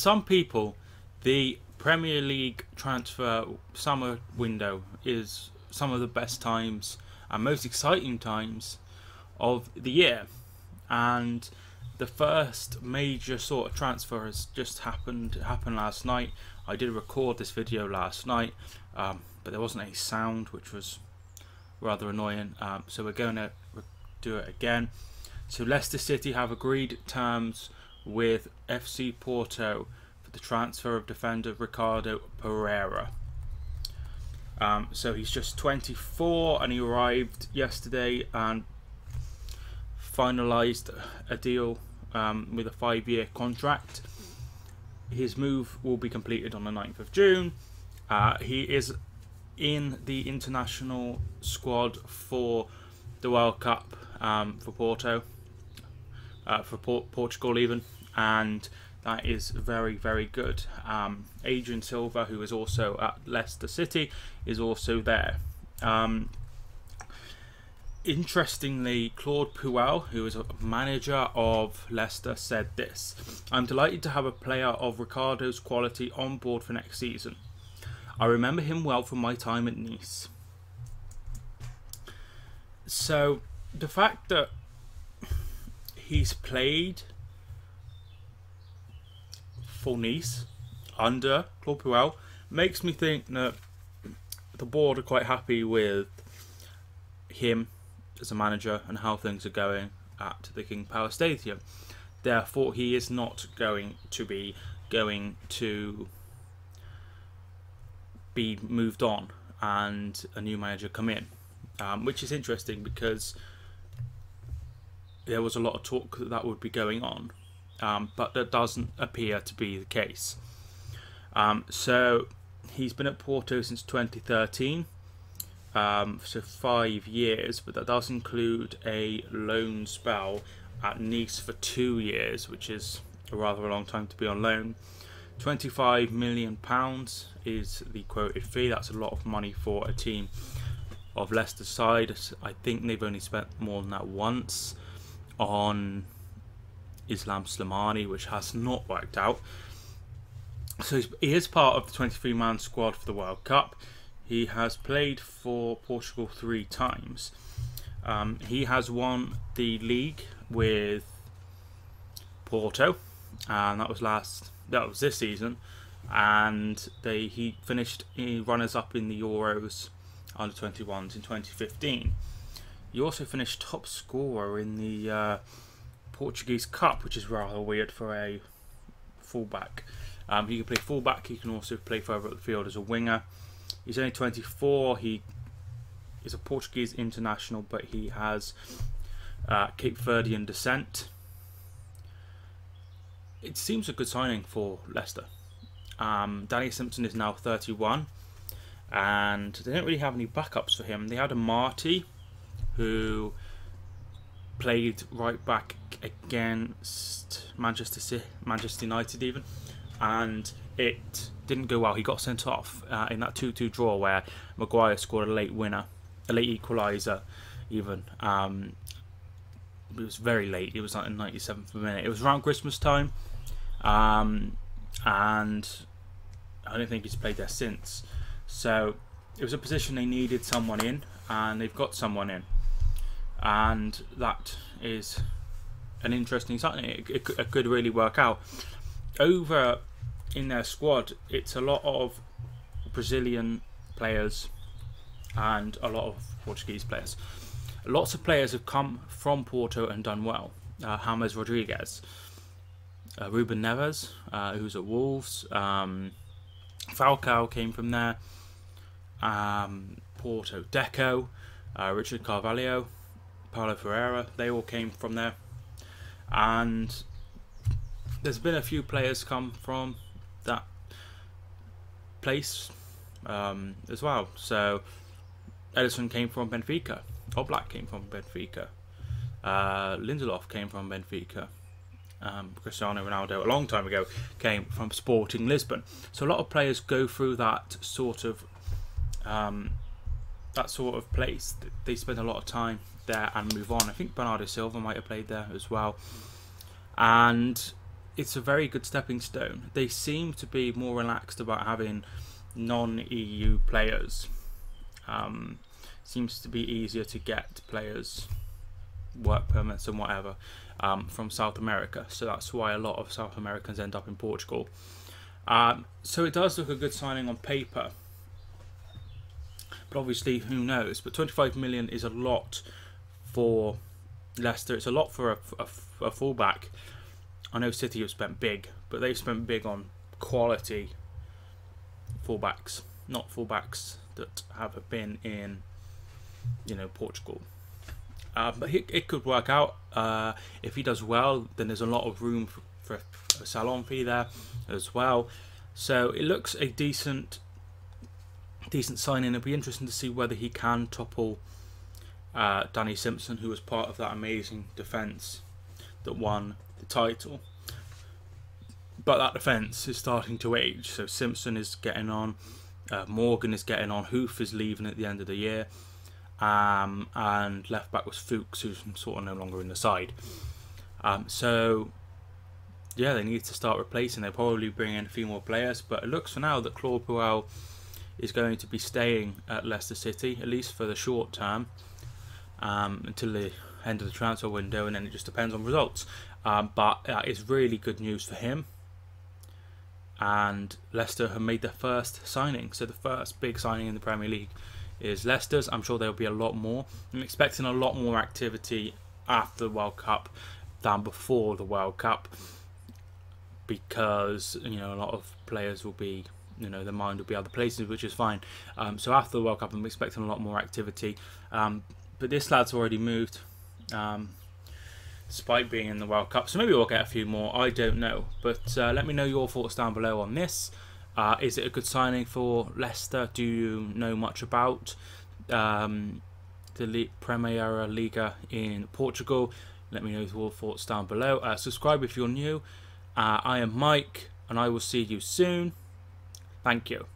some people, the Premier League transfer summer window is some of the best times and most exciting times of the year. And the first major sort of transfer has just happened last night. I did record this video last night, but there wasn't any sound, which was rather annoying. So we're going to do it again. So Leicester City have agreed terms with FC Porto for the transfer of defender Ricardo Pereira. So he's just 24 and he arrived yesterday and finalised a deal with a 5-year contract. His move will be completed on the 9th of June. He is in the international squad for the World Cup for Porto, for Portugal even, and that is very, very good. Adrian Silva, who is also at Leicester City, is also there. Interestingly, Claude Puel, who is a manager of Leicester, said this: "I'm delighted to have a player of Ricardo's quality on board for next season. I remember him well from my time at Nice." So the fact that he's played for Nice under Claude Puel makes me think that the board are quite happy with him as a manager and how things are going at the King Power Stadium. Therefore, he is not going to be moved on and a new manager come in, which is interesting because there was a lot of talk that would be going on, but that doesn't appear to be the case. So he's been at Porto since 2013, so 5 years, but that does include a loan spell at Nice for 2 years, which is a rather long time to be on loan. £25 million is the quoted fee. That's a lot of money for a team of Leicester's side. I think they've only spent more than that once on Islam Slimani, which has not worked out. So he is part of the 23-man squad for the World Cup. He has played for Portugal 3 times. He has won the league with Porto, and that was this season. And he finished runners-up in the Euros under 21s in 2015. He also finished top scorer in the Portuguese Cup, which is rather weird for a fullback. He can play fullback. He can also play further up the field as a winger. He's only 24. He is a Portuguese international, but he has Cape Verdean descent. It seems a good signing for Leicester. Danny Simpson is now 31, and they don't really have any backups for him. They had a Marty, who played right back against Manchester United even, and it didn't go well. He got sent off in that 2-2 draw where Maguire scored a late winner, a late equaliser even. It was very late. It was like in the 97th minute. It was around Christmas time, and I don't think he's played there since. So it was a position they needed someone in, and they've got someone in, and that is an interesting sign. It could really work out. Over in their squad, it's a lot of Brazilian players and a lot of Portuguese players. Lots of players have come from Porto and done well. James Rodriguez, Ruben Neves, who's at Wolves, Falcao came from there, Porto Deco, Richard Carvalho, Paulo Ferreira, they all came from there. And there's been a few players come from that place as well. So Edison came from Benfica, Oblak came from Benfica, Lindelof came from Benfica, Cristiano Ronaldo a long time ago came from Sporting Lisbon. So a lot of players go through that sort of place. They spend a lot of time there and move on. I think Bernardo Silva might have played there as well. And it's a very good stepping stone. They seem to be more relaxed about having non-EU players. Seems to be easier to get players, work permits and whatever, from South America. So that's why a lot of South Americans end up in Portugal. So it does look a good signing on paper. But obviously, who knows? But 25 million is a lot for Leicester. It's a lot for a fullback. I know City have spent big, but they've spent big on quality fullbacks, not fullbacks that have been in, Portugal. But it could work out. If he does well, then there's a lot of room for a salon fee there as well. So it looks a decent signing. It'll be interesting to see whether he can topple Danny Simpson, who was part of that amazing defence that won the title. But that defence is starting to age. So Simpson is getting on, Morgan is getting on, Hoof is leaving at the end of the year, and left back was Fuchs, who's sort of no longer in the side. So yeah, they need to start replacing. They'll probably bring in a few more players, but it looks for now that Claude Puel is going to be staying at Leicester City, at least for the short term, until the end of the transfer window, and then it just depends on results. But it's really good news for him. And Leicester have made their first signing. So the first big signing in the Premier League is Leicester's. I'm sure there'll be a lot more. I'm expecting a lot more activity after the World Cup than before the World Cup, because a lot of players will be, their mind will be other places, which is fine. So after the World Cup, I'm expecting a lot more activity. But this lad's already moved, despite being in the World Cup. So maybe we'll get a few more. I don't know. But let me know your thoughts down below on this. Is it a good signing for Leicester? Do you know much about the Primeira Liga in Portugal? Let me know your thoughts down below. Subscribe if you're new. I am Mike, and I will see you soon. Thank you.